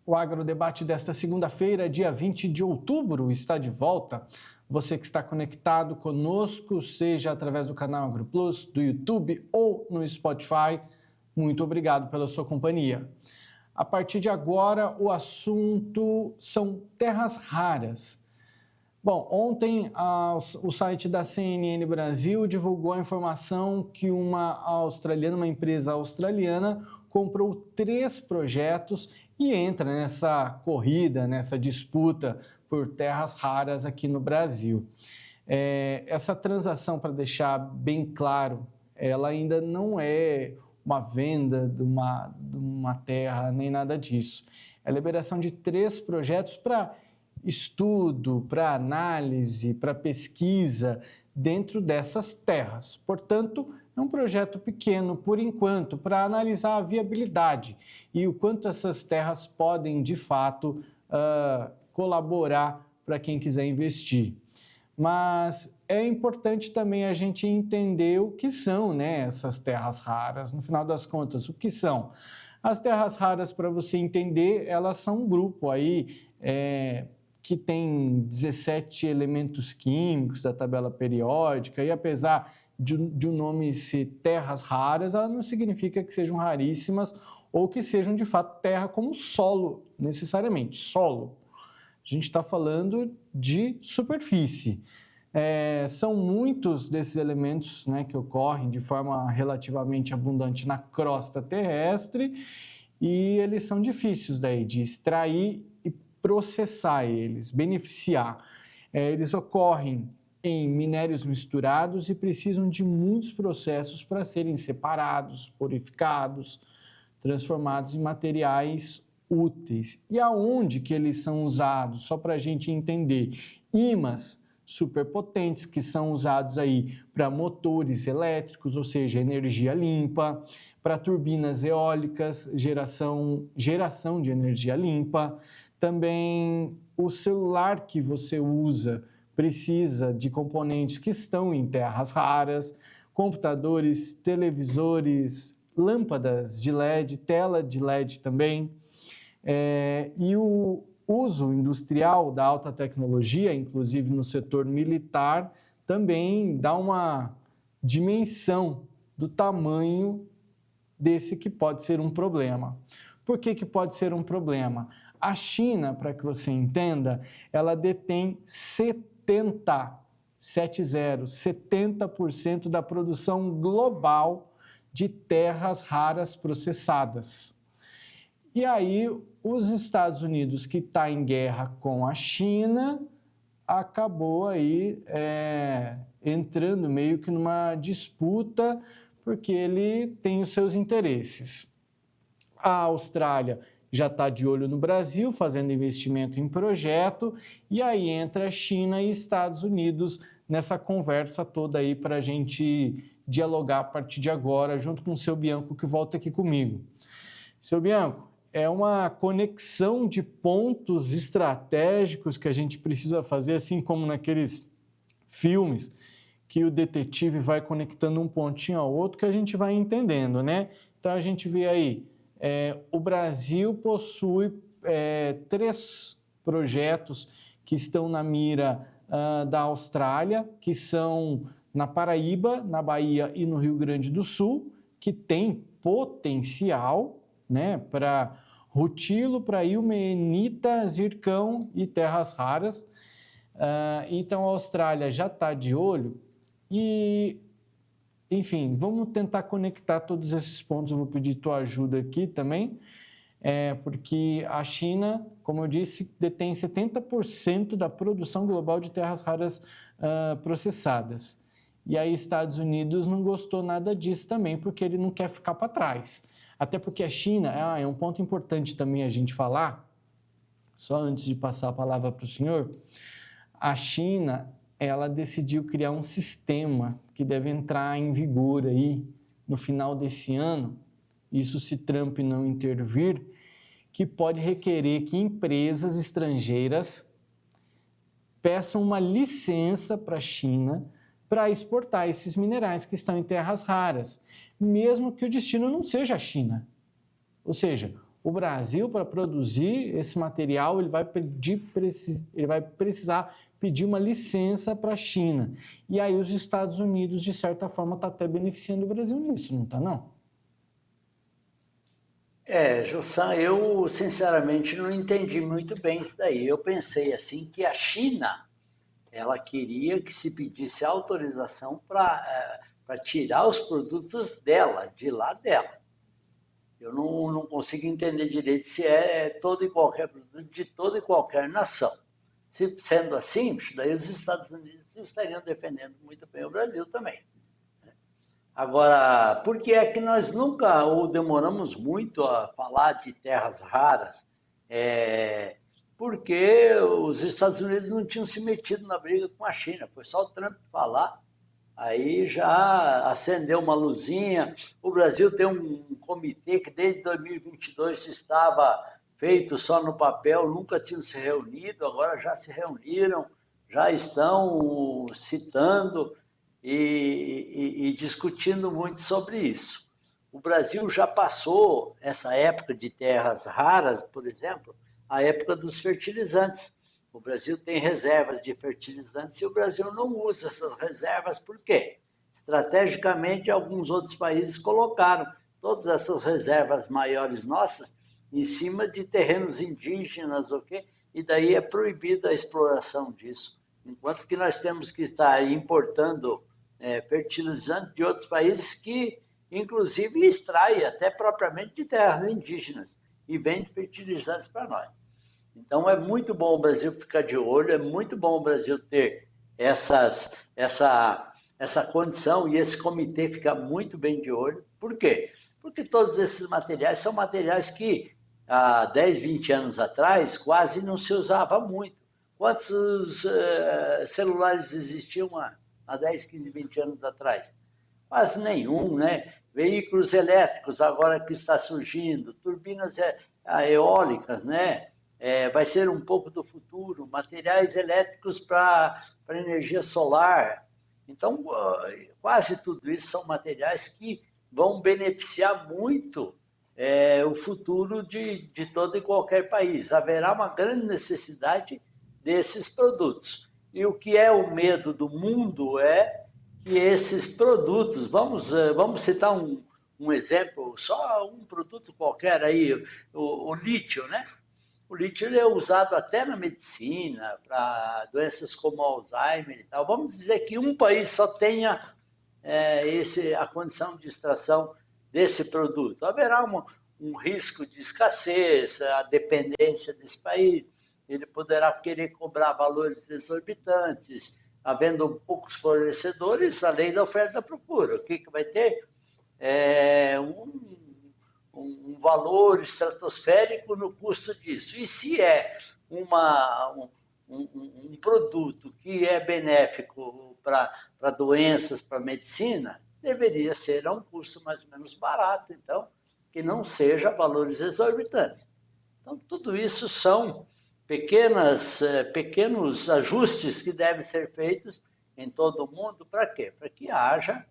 O Agrodebate desta segunda-feira, dia 20 de outubro, está de volta. Você que está conectado conosco, seja através do canal AgroPlus, do YouTube ou no Spotify, muito obrigado pela sua companhia. A partir de agora, o assunto são terras raras. Bom, ontem o site da CNN Brasil divulgou a informação que uma empresa australiana, comprou 3 projetos e entra nessa corrida, nessa disputa por terras raras aqui no Brasil. Essa transação, para deixar bem claro, ela ainda não é uma venda de uma terra, nem nada disso. É a liberação de 3 projetos para estudo, para análise, para pesquisa dentro dessas terras. Portanto, é um projeto pequeno, por enquanto, para analisar a viabilidade e o quanto essas terras podem, de fato, colaborar para quem quiser investir. Mas é importante também a gente entender o que são, né, essas terras raras. No final das contas, o que são? As terras raras, para você entender, elas são um grupo aí que tem 17 elementos químicos da tabela periódica, e apesar de o nome ser terras raras, ela não significa que sejam raríssimas ou que sejam de fato terra como solo, necessariamente, solo. A gente está falando de superfície. São muitos desses elementos, né, que ocorrem de forma relativamente abundante na crosta terrestre, e eles são difíceis daí de extrair e processar eles, beneficiar. Eles ocorrem em minérios misturados e precisam de muitos processos para serem separados, purificados, transformados em materiais úteis. E aonde que eles são usados? Só para a gente entender. Ímãs superpotentes que são usados aí para motores elétricos, ou seja, energia limpa, para turbinas eólicas, geração de energia limpa. Também o celular que você usa precisa de componentes que estão em terras raras, computadores, televisores, lâmpadas de LED, tela de LED também. E o uso industrial da alta tecnologia, inclusive no setor militar, também dá uma dimensão do tamanho desse que pode ser um problema. Por que pode ser um problema? A China, para que você entenda, ela detém 70% da produção global de terras raras processadas. E aí, os Estados Unidos, que está em guerra com a China, acabou aí entrando meio que numa disputa, porque ele tem os seus interesses. A Austrália já está de olho no Brasil, fazendo investimento em projeto, e aí entra a China e Estados Unidos nessa conversa toda aí para a gente dialogar a partir de agora, junto com o seu Bianco, que volta aqui comigo. Seu Bianco, é uma conexão de pontos estratégicos que a gente precisa fazer, assim como naqueles filmes que o detetive vai conectando um pontinho ao outro, que a gente vai entendendo, né? Então, a gente vê aí, o Brasil possui 3 projetos que estão na mira da Austrália, que são na Paraíba, na Bahia e no Rio Grande do Sul, que tem potencial, né, para rutilo, para ilmenita, zircão e terras raras. Então, a Austrália já está de olho e, enfim, vamos tentar conectar todos esses pontos. Eu vou pedir tua ajuda aqui também, porque a China, como eu disse, detém 70% da produção global de terras raras processadas. E aí, Estados Unidos não gostou nada disso também, porque ele não quer ficar para trás. Até porque a China, é um ponto importante também a gente falar, só antes de passar a palavra para o senhor, a China, ela decidiu criar um sistema que deve entrar em vigor aí no final desse ano, isso se Trump não intervir, que pode requerer que empresas estrangeiras peçam uma licença para a China para exportar esses minerais que estão em terras raras, mesmo que o destino não seja a China. Ou seja, o Brasil, para produzir esse material, ele vai precisar pedir uma licença para a China. E aí os Estados Unidos, de certa forma, está até beneficiando o Brasil nisso, não está não? Jussan, eu sinceramente não entendi muito bem isso daí. Eu pensei assim que a China, ela queria que se pedisse autorização para tirar os produtos dela, de lá dela. Eu não consigo entender direito se é todo e qualquer produto de toda e qualquer nação. Se sendo assim, daí os Estados Unidos estariam defendendo muito bem o Brasil também. Agora, por que é que nós nunca ou demoramos muito a falar de terras raras? Porque os Estados Unidos não tinham se metido na briga com a China. Foi só o Trump falar, aí já acendeu uma luzinha. O Brasil tem um comitê que desde 2022 estava feito só no papel, nunca tinham se reunido, agora já se reuniram, já estão citando e discutindo muito sobre isso. O Brasil já passou essa época de terras raras, por exemplo, a época dos fertilizantes. O Brasil tem reservas de fertilizantes e o Brasil não usa essas reservas, por quê? Estrategicamente, alguns outros países colocaram todas essas reservas maiores nossas em cima de terrenos indígenas, ok? E daí é proibida a exploração disso. Enquanto que nós temos que estar importando fertilizantes de outros países que, inclusive, extraem até propriamente de terras indígenas e vende fertilizantes para nós. Então, é muito bom o Brasil ficar de olho, é muito bom o Brasil ter essa condição e esse comitê ficar muito bem de olho. Por quê? Porque todos esses materiais são materiais que há 10, 20 anos atrás quase não se usava muito. Quantos celulares existiam há 10, 15, 20 anos atrás? Quase nenhum, né? Veículos elétricos agora que está surgindo, turbinas eólicas, né? Vai ser um pouco do futuro, materiais elétricos para energia solar. Então, quase tudo isso são materiais que vão beneficiar muito o futuro de todo e qualquer país. Haverá uma grande necessidade desses produtos. E o que é o medo do mundo é que esses produtos, vamos citar um exemplo, só um produto qualquer aí, o lítio, né? O lítio é usado até na medicina, para doenças como Alzheimer e tal. Vamos dizer que um país só tenha a condição de extração desse produto. Haverá um risco de escassez, a dependência desse país. Ele poderá querer cobrar valores exorbitantes, havendo poucos fornecedores, a lei da oferta e da procura. O que vai ter? Um valor estratosférico no custo disso. E se é um produto que é benéfico para doenças, para medicina, deveria ser a um custo mais ou menos barato, então, que não seja valores exorbitantes. Então, tudo isso são pequenos ajustes que devem ser feitos em todo o mundo. Para quê? Para que haja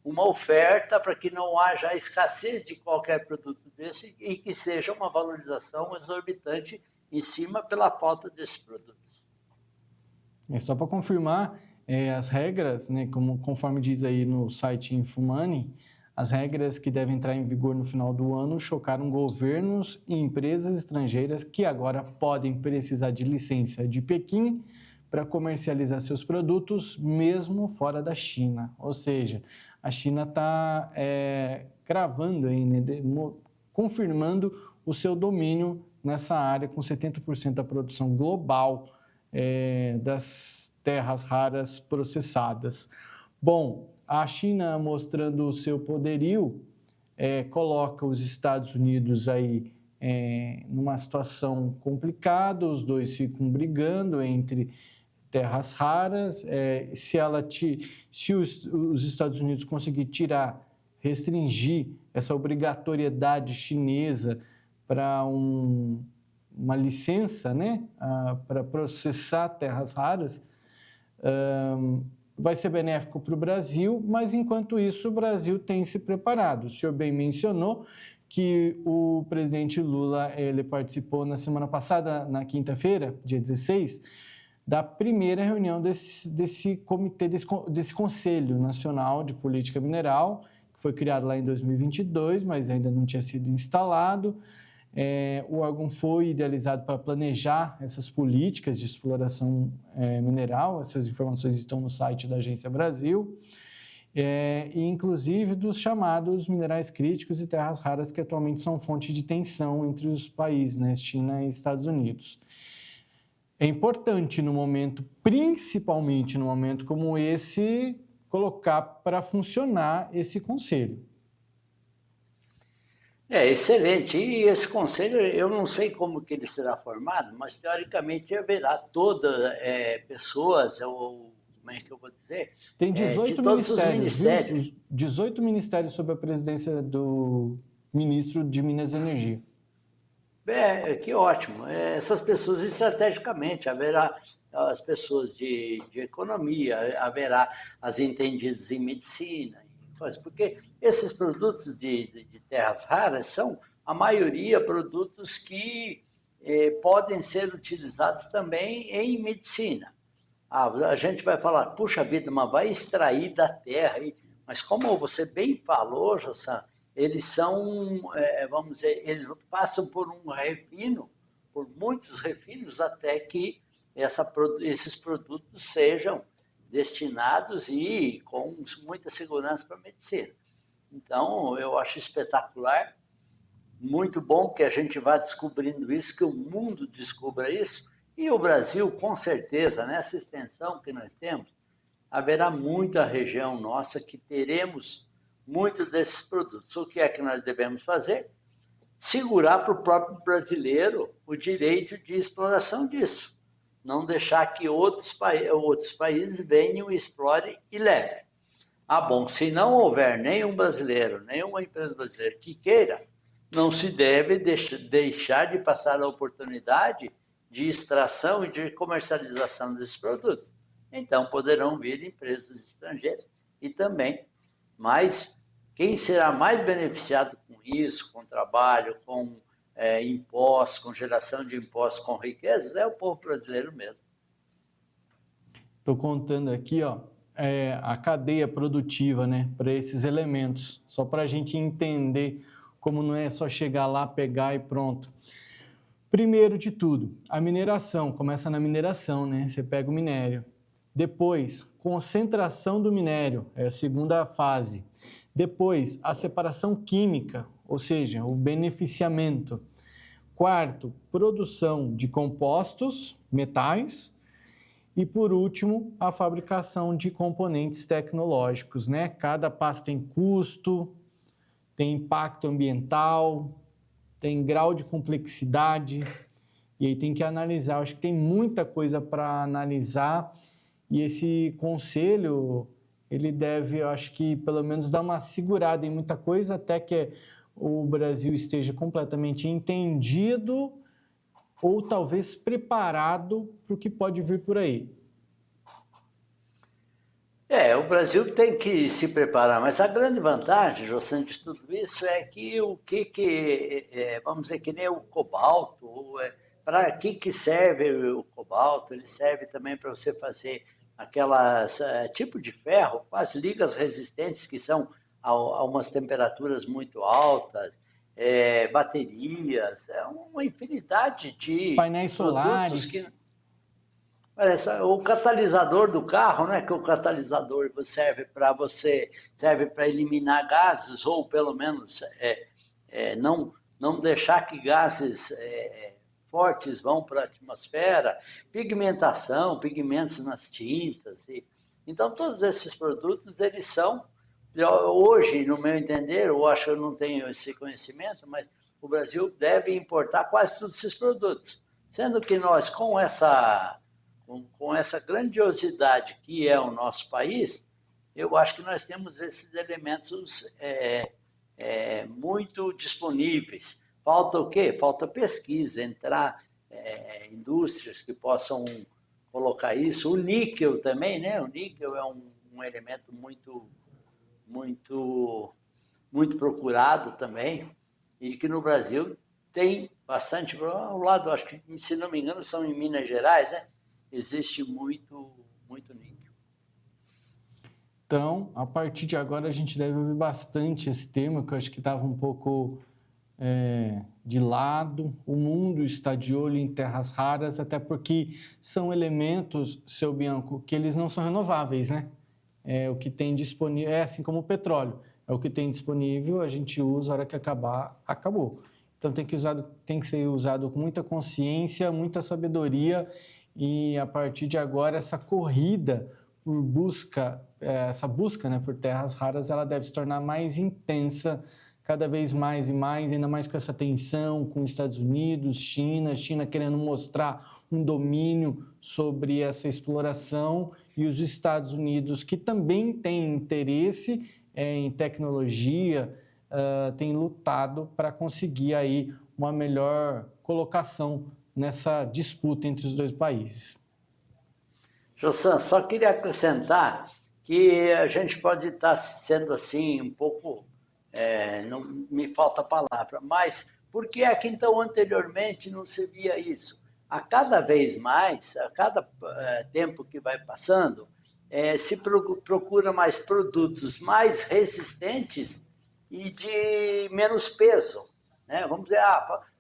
uma oferta, para que não haja escassez de qualquer produto desse e que seja uma valorização exorbitante em cima pela falta desses produtos. Só para confirmar, as regras, né, conforme diz aí no site Infomoney, as regras que devem entrar em vigor no final do ano chocaram governos e empresas estrangeiras que agora podem precisar de licença de Pequim para comercializar seus produtos, mesmo fora da China. Ou seja, a China está cravando aí, né, confirmando o seu domínio nessa área, com 70% da produção global das terras raras processadas. Bom, a China, mostrando o seu poderio, coloca os Estados Unidos aí numa situação complicada, os dois ficam brigando entre terras raras. Se os Estados Unidos conseguir restringir essa obrigatoriedade chinesa para uma licença, né, para processar terras raras, vai ser benéfico para o Brasil, mas enquanto isso o Brasil tem se preparado. O senhor bem mencionou que o presidente Lula ele participou na semana passada, na quinta-feira, dia 16, da primeira reunião desse comitê, desse Conselho Nacional de Política Mineral, que foi criado lá em 2022, mas ainda não tinha sido instalado. O órgão foi idealizado para planejar essas políticas de exploração mineral. Essas informações estão no site da Agência Brasil, e inclusive dos chamados minerais críticos e terras raras, que atualmente são fonte de tensão entre os países, né, China e Estados Unidos. É importante no momento, principalmente no momento como esse, colocar para funcionar esse conselho. Excelente. E esse conselho, eu não sei como que ele será formado, mas teoricamente haverá pessoas, ou como é que eu vou dizer? Tem De 18 todos os ministérios, ministérios. viu? 18 ministérios sob a presidência do ministro de Minas e Energia. Que ótimo. Essas pessoas, estrategicamente, haverá as pessoas de economia, haverá as entendidas em medicina, porque esses produtos de terras raras são, a maioria, produtos que podem ser utilizados também em medicina. A gente vai falar, puxa vida, mas vai extrair da terra. Mas como você bem falou, Jossan, eles são, vamos dizer, eles passam por um refino, por muitos refinos, até que esses produtos sejam destinados e com muita segurança para a medicina. Então, eu acho espetacular, muito bom que a gente vá descobrindo isso, que o mundo descubra isso, e o Brasil, com certeza, nessa extensão que nós temos, haverá muita região nossa que teremos muitos desses produtos. O que é que nós devemos fazer? Segurar para o próprio brasileiro o direito de exploração disso. Não deixar que outros países venham, explorem e levem. Bom, se não houver nenhum brasileiro, nenhuma empresa brasileira que queira, não se deve deixar de passar a oportunidade de extração e de comercialização desses produtos. Então, poderão vir empresas estrangeiras e também, mas quem será mais beneficiado com isso, com trabalho, com impostos, com geração de impostos, com riquezas, é o povo brasileiro mesmo. Estou contando aqui, a cadeia produtiva, né, para esses elementos, só para a gente entender como não é só chegar lá, pegar e pronto. Primeiro de tudo, a mineração, começa na mineração, né? Você pega o minério. Depois, concentração do minério, é a segunda fase. Depois, a separação química, ou seja, o beneficiamento. Quarto, produção de compostos, metais. E, por último, a fabricação de componentes tecnológicos, né? Cada passo tem custo, tem impacto ambiental, tem grau de complexidade, e aí tem que analisar. Eu acho que tem muita coisa para analisar, e esse conselho, ele deve, eu acho que, pelo menos dar uma segurada em muita coisa, até que o Brasil esteja completamente entendido ou talvez preparado para o que pode vir por aí. O Brasil tem que se preparar, mas a grande vantagem, José, de tudo isso é que vamos dizer, que nem o cobalto, para que serve o cobalto? Ele serve também para você fazer aquelas tipo de ferro, com as ligas resistentes que são a umas temperaturas muito altas, baterias, uma infinidade de painéis solares. O catalisador do carro, né? Que o catalisador serve para eliminar gases, ou pelo menos não deixar que gases fortes vão para a atmosfera, pigmentos nas tintas. Então, todos esses produtos, eles são, hoje, no meu entender, eu acho que eu não tenho esse conhecimento, mas o Brasil deve importar quase todos esses produtos. Sendo que nós, com essa grandiosidade que é o nosso país, eu acho que nós temos esses elementos muito disponíveis. Falta o quê? Falta pesquisa, entrar indústrias que possam colocar isso. O níquel também, né? O níquel é um elemento muito procurado também. e que no Brasil tem bastante, ao lado, acho que, se não me engano, são em Minas Gerais, né? Existe muito, muito níquel. Então, a partir de agora, a gente deve ouvir bastante esse tema, que eu acho que estava um pouco de lado. O mundo está de olho em terras raras, até porque são elementos, seu Bianco, que eles não são renováveis, né? É o que tem disponível, é assim como o petróleo, é o que tem disponível, a gente usa, a hora que acabar, acabou. Então tem que ser usado com muita consciência, muita sabedoria, e a partir de agora essa corrida por busca, essa busca, né, por terras raras, ela deve se tornar mais intensa, cada vez mais e mais, ainda mais com essa tensão com os Estados Unidos, China querendo mostrar um domínio sobre essa exploração, e os Estados Unidos, que também têm interesse em tecnologia, tem lutado para conseguir aí uma melhor colocação nessa disputa entre os dois países. Jossan, só queria acrescentar que a gente pode estar sendo assim um pouco, não me falta a palavra, mas por que é que então anteriormente não se via isso? A cada vez mais, a cada tempo que vai passando, se procura mais produtos mais resistentes e de menos peso, né? Vamos dizer,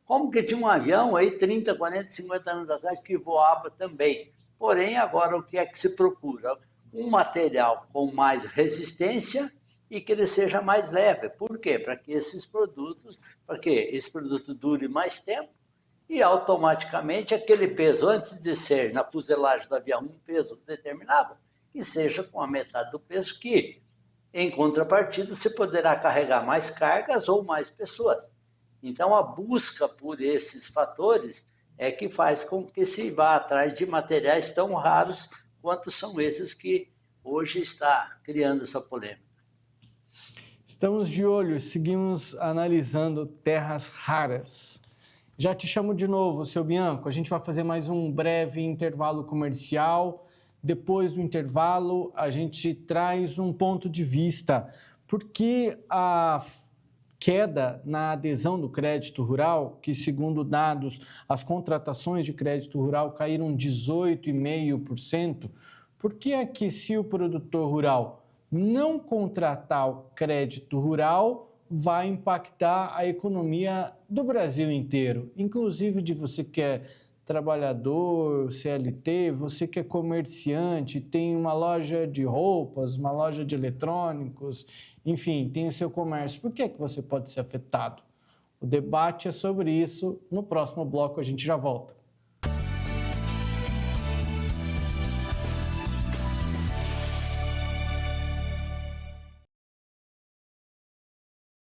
como que tinha um avião aí 30, 40, 50 anos atrás que voava também. Porém, agora o que é que se procura? Um material com mais resistência e que ele seja mais leve. Por quê? Para que esse produto dure mais tempo e automaticamente aquele peso, antes de ser na fuselagem do avião um peso determinado, que seja com a metade do peso, que em contrapartida você poderá carregar mais cargas ou mais pessoas. Então a busca por esses fatores é que faz com que se vá atrás de materiais tão raros quanto são esses que hoje está criando essa polêmica. Estamos de olho, seguimos analisando terras raras. Já te chamo de novo, seu Bianco. A gente vai fazer mais um breve intervalo comercial. Depois do intervalo, a gente traz um ponto de vista. Por que a queda na adesão do crédito rural, que segundo dados, as contratações de crédito rural caíram 18,5%, por que é que se o produtor rural não contratar o crédito rural, vai impactar a economia do Brasil inteiro, inclusive de você que é trabalhador, CLT, você que é comerciante, tem uma loja de roupas, uma loja de eletrônicos, enfim, tem o seu comércio. Por que é que você pode ser afetado? O debate é sobre isso. No próximo bloco a gente já volta.